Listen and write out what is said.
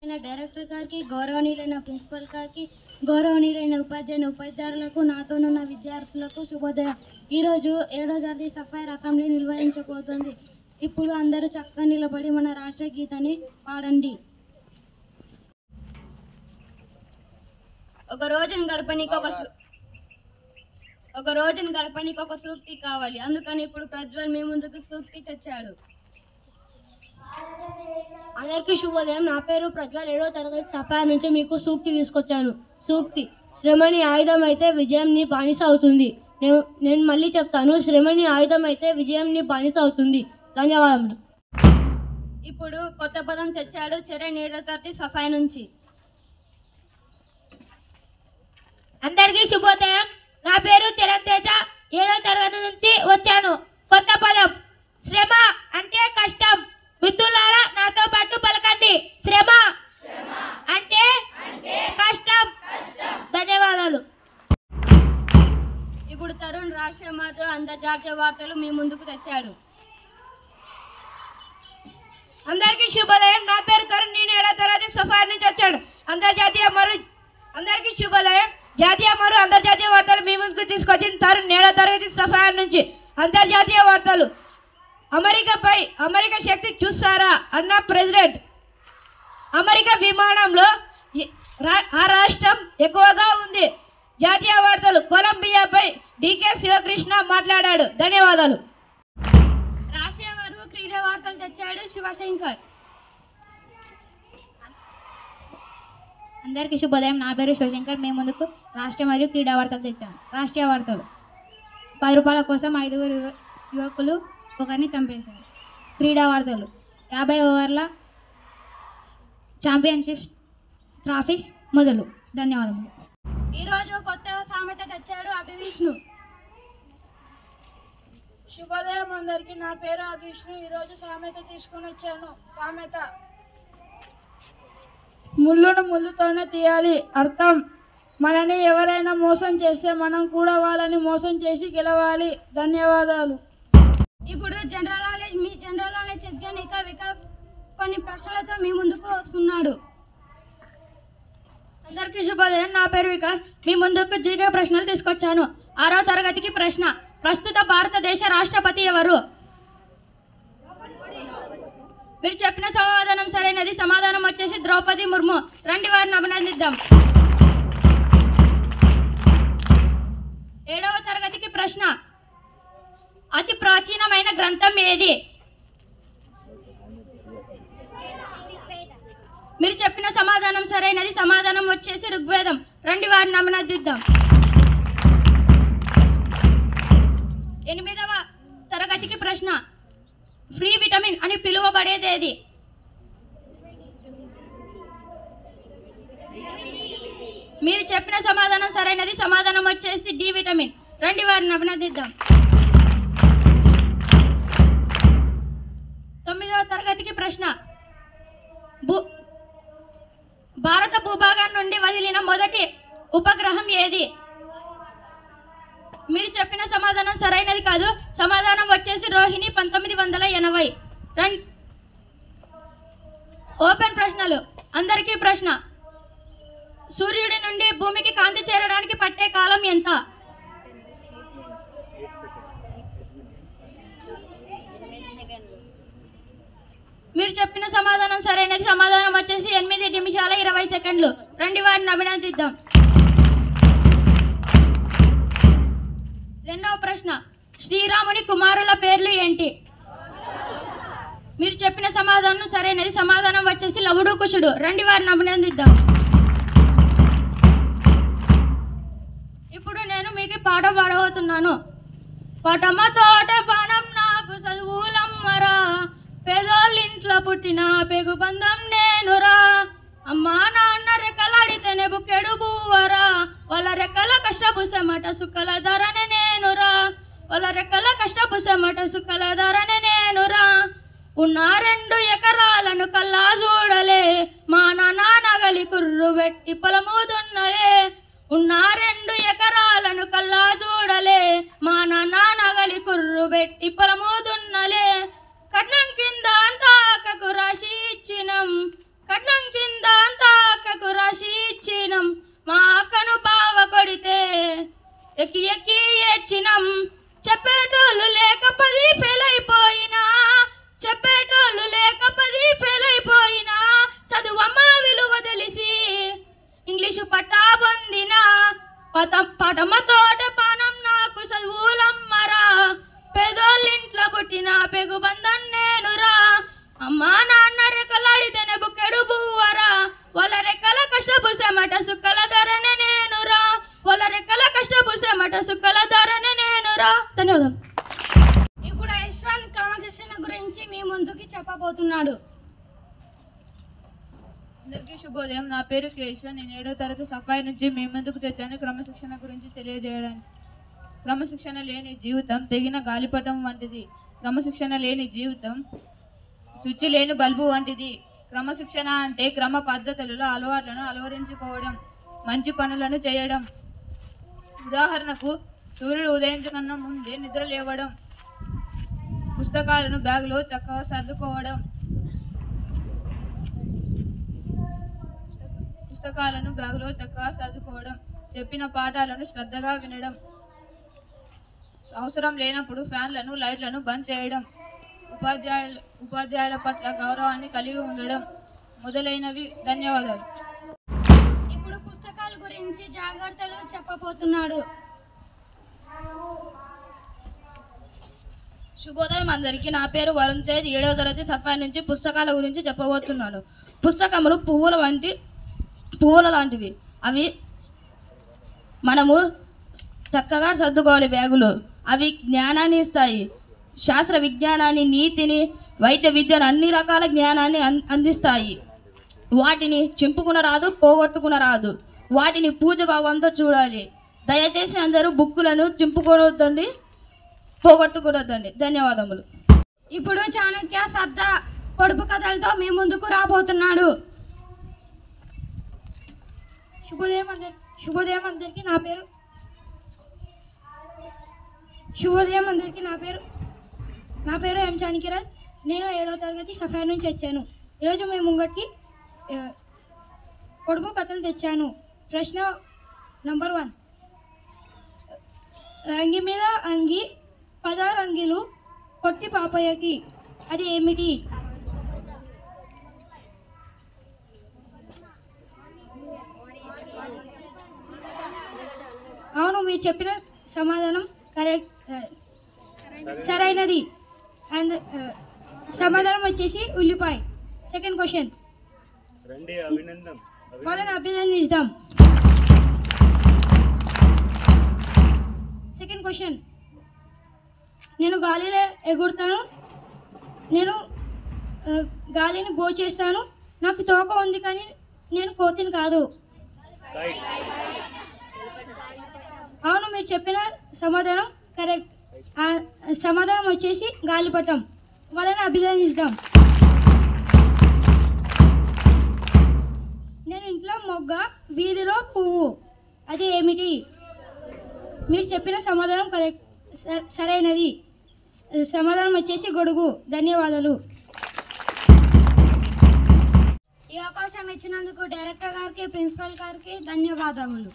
Director గారికి, గౌరవనీయులైన principal గారికి, గౌరవనీయులైన ఉపాధ్యాయులకు, నాతోనున్న విద్యార్థులకు శుభోదయం. ఈరోజు 7వ తరగతి సఫైర్ అసెంబ్లీ నిర్వహించబోతోంది. ఇప్పుడు అందరూ చక్కగా నిలబడి మన రాష్ట్ర గీతాన్ని పాడండి. ఒక రోజును గడపనీకి ఒక సూక్తి కావాలి. అందుకని ఇప్పుడు ప్రజ్వల్ మీ ముందుకు సూక్తి తెచ్చాడు. అందరికీ శుభోదయం. నా పేరు ప్రజ్వల్. 7వ తరగతి సఫైర్ నుంచి మీకు సూక్తి తీసుకొచ్చాను. సూక్తి: శ్రమని ఆయుధం అయితే విజయం నీ బానిస అవుతుంది. నేను మళ్ళీ చెప్తాను, శ్రమని ఆయుధం అయితే విజయం నీ బానిస అవుతుంది. ధన్యవాదములు. ఇప్పుడు కొత్త పదం తెచ్చాడు చరణ్ 7వ తరగతి సఫైర్ నుంచి. అందరికీ శుభోదయం. నా పేరు చరణ్ తేజ. 7వ తరగతి నుంచి వచ్చాను. కొత్త పదం: శ్రమ అంటే కష్టం. మిత్రులారా నాతో పాటు పలకండి: శ్రమ అంటే కష్టం. ధన్యవాదాలు. ఇప్పుడు తరుణ్ రాష్ట్రీయ మరియు అంతర్జాతీయ వార్తలు మీ ముందుకు తెచ్చాడు. అందరికీ శుభోదయం. నా పేరు తరుణ్. నేను 7వ తరగతి సఫైర్ నుంచి వచ్చాడు. అందరికీ శుభోదయం. జాతీయ మరియు అంతర్జాతీయ వార్తలు మీ ముందుకు తీసుకొచ్చిన తరుణ్ 7వ తరగతి సఫైర్ నుంచి. అంతర్జాతీయ వార్తలు: అమెరికా శక్తి చూస్తారా అన్న ప్రెసిడెంట్. అమెరికా విమానంలో ఆ రాష్ట్రం ఎక్కువగా ఉంది. జాతీయ వార్తలు: కొలంబియాపై డికే శివకృష్ణ మాట్లాడాడు. ధన్యవాదాలు. రాష్ట్రీయ మరియు క్రీడా వార్తలు తెచ్చాడు శివశంకర్. అందరికీ శుభోదయం. నా పేరు శివశంకర్. మేము ముందుకు రాష్ట్రీయ మరియు క్రీడా వార్తలు తెచ్చాను. రాష్ట్రీయ వార్తలు: 10 రూపాయల కోసం 5 యువకులు ఒకరిని చంపేశారు. క్రీడా వార్తలు: 50 ఓవర్ల ఛాంపియన్షిప్ ట్రోఫీ మొదలు. ధన్యవాదములు. ఈరోజు కొత్త సామెత తెచ్చాడు అభివిష్ణు. శుభోదయం అందరికీ. నా పేరు అభివిష్ణు. ఈరోజు సామెత తీసుకొని వచ్చాను. సామెత: ముళ్ళును ముళ్ళుతోనే తీయాలి. అర్థం: మనని ఎవరైనా మోసం చేస్తే మనం కూడా వాళ్ళని మోసం చేసి గెలవాలి. ధన్యవాదాలు. ఇప్పుడు జనరల్ నాలెడ్జ్ ఎగ్జానిక వికాస్ కొన్ని ప్రశ్నలతో మీ ముందుకు వస్తున్నాడు. అందరికీ శుభోదయం. నా పేరు వికాస్. మీ ముందుకు జీకే ప్రశ్నలు తీసుకొచ్చాను. 6వ తరగతికి ప్రశ్న: ప్రస్తుత భారతదేశ రాష్ట్రపతి ఎవరు? మీరు చెప్పిన సమాధానం సరైనది. సమాధానం వచ్చేసి ద్రౌపది ముర్ము. రండి వారిని అభినందిద్దాం. 7వ తరగతికి ప్రశ్న: అతి ప్రాచీనమైన గ్రంథం ఏది? మీరు చెప్పిన సమాధానం సరైనది. సమాధానం వచ్చేసి ఋగ్వేదం. రండి వారిని అభినందిద్దాం. 8వ తరగతికి ప్రశ్న: ఫ్రీ విటమిన్ అని పిలువబడేదేది? మీరు చెప్పిన సమాధానం సరైనది. సమాధానం వచ్చేసి డి విటమిన్. రండి వారిని అభినందిద్దాం. 9వ తరగతికి ప్రశ్న: భారత భూభాగం నుండి వదిలిన మొదటి ఉపగ్రహం ఏది? మీరు చెప్పిన సమాధానం సరైనది కాదు. సమాధానం వచ్చేసి రోహిణి 1980. ఓపెన్ ప్రశ్నలు. అందరికీ ప్రశ్న: సూర్యుడి నుండి భూమికి కాంతి చేరడానికి పట్టే కాలం ఎంత? మీరు చెప్పిన సమాధానం సరైనది. సమాధానం వచ్చేసి 8 నిమిషాల 20 సెకండ్లు. రండి వారిని అభినందిద్దాం. 2వ ప్రశ్న: శ్రీరాముని కుమారుల పేర్లు ఏంటి? మీరు చెప్పిన సమాధానం సరైనది. సమాధానం వచ్చేసి లవుడు కుశుడు. రండి వారిని అభినందిద్దాం. ఇప్పుడు నేను మీకు పాట పాడబోతున్నాను. పటమ తోట పనం నాకు చదువులమ్మరా, పేదోళ్ళింట్లో పుట్టిన పెగు బంధం నేనురా, అమ్మా నాన్న రెక్కలాడితేనే బుక్కెడు బువ్వరా, వాళ్ళ రెక్కల కష్టపు సెమట సుక్కల ధరనే నేనురా, వాళ్ళ రెక్కల కష్టపు సెమట సుక్కల ధరనే నేనురా, ఉన్న 2 ఎకరాలను కల్లా చూడలే, మా నాన్న నగలి కుర్రు పెట్టి పొలము దున్నలే, ఉన్న 2 ఎకరాలను కల్లా చూడలే, మా నాన్న నగలి కుర్రు పెట్టి పొలము దున్నలే, కట్నం కింద అంతా రాశి ఇచ్చినం, కట్నం కింద శ్రమట సుక్కల ధరనే నేనురా పొల రెక్కల కష్టపు శ్రమట సుక్కల ధరనే నేనురా. ధన్యవాదాలు. ఇప్పుడు యశ్వంత్ క్రమశిక్షణ గురించి మీ ముందుకి చెప్పబోతున్నాడు. అందరికీ శుభోదయం. నా పేరు కేశవ్. నేను 7వ తరగతి సఫాయి నుంచి మీ ముందుకు తెచ్చాను క్రమశిక్షణ గురించి తెలియజేయడానికి. క్రమశిక్షణ లేని జీవితం తెగిన గాలిపటం వంటిది. క్రమశిక్షణ లేని జీవితం స్విచ్ లేని బల్బు వంటిది. క్రమశిక్షణ అంటే క్రమ పద్ధతులలో అలవాట్లను అలవరించుకోవడం, మంచి పనులను చేయడం. ఉదాహరణకు సూర్యుడు ఉదయించకన్నా ముందే నిద్ర లేవడం, పుస్తకాలను బ్యాగులో చక్కగా సర్దుకోవడం, చెప్పిన పాఠాలను శ్రద్ధగా వినడం, అవసరం లేనప్పుడు ఫ్యాన్లను లైట్లను బంద్ చేయడం, ఉపాధ్యాయుల పట్ల గౌరవాన్ని కలిగి ఉండడం మొదలైనవి. ధన్యవాదాలు. ఇప్పుడు పుస్తకాల గురించి జాగ్రత్తలు చెప్పబోతున్నాడు. శుభోదయం అందరికీ. నా పేరు వరుణ్ తేజ్. 7వ తరగతి సఫాయి నుంచి పుస్తకాల గురించి చెప్పబోతున్నాను. పుస్తకములు పువ్వుల లాంటివి. అవి మనము చక్కగా సర్దుకోవాలి బ్యాగులు. అవి జ్ఞానాన్ని ఇస్తాయి. శాస్త్ర విజ్ఞానాన్ని, నీతిని, వైద్య విద్యను, అన్ని రకాల జ్ఞానాన్ని అందిస్తాయి. వాటిని చింపుకున రాదు, పోగొట్టుకున రాదు. వాటిని పూజ భావంతో చూడాలి. దయచేసి అందరూ బుక్కులను చింపుకోవద్దండి, పోగొట్టుకోవద్దండి. ధన్యవాదములు. ఇప్పుడు చాణక్య సర్ద పొడుపు కథలతో మీ ముందుకు రాబోతున్నాడు. శుభోదయం అందరికీ. నా పేరు ఎం చాణక్యరాజ్. నేను 7వ తరగతి సఫాయి నుంచి వచ్చాను. ఈరోజు మేము ముంగటికి పొడుపు కథలు తెచ్చాను. ప్రశ్న నంబర్ 1. అంగి మీద అంగి 16 అంగిలు పొట్టి పాపయ్యకి, అది ఏమిటి? అవును, మీరు చెప్పిన సమాధానం కరెక్ట్, సరైనది. అండ్ సమాధానం వచ్చేసి ఉల్లిపాయ. సెకండ్ క్వశ్చన్, వాళ్ళని అభినందిస్తాం. సెకండ్ క్వశ్చన్, నేను గాలిలో ఎగురుతాను, నేను గాలిని బో చేస్తాను, నాకు తోక ఉంది కానీ నేను కోతిని కాదు. అవును, మీరు చెప్పిన సమాధానం కరెక్ట్. సమాధానం వచ్చేసి గాలిపటం. వాళ్ళని అభినందిస్తాం. నేను ఇంట్లో మొగ్గ, వీధిలో పువ్వు, అది ఏమిటి? మీరు చెప్పిన సమాధానం కరెక్ట్, సరైనది. సమాధానం వచ్చేసి గొడుగు. ధన్యవాదాలు. ఈ అవకాశం ఇచ్చినందుకు డైరెక్టర్ గారికి, ప్రిన్సిపల్ గారికి ధన్యవాదములు.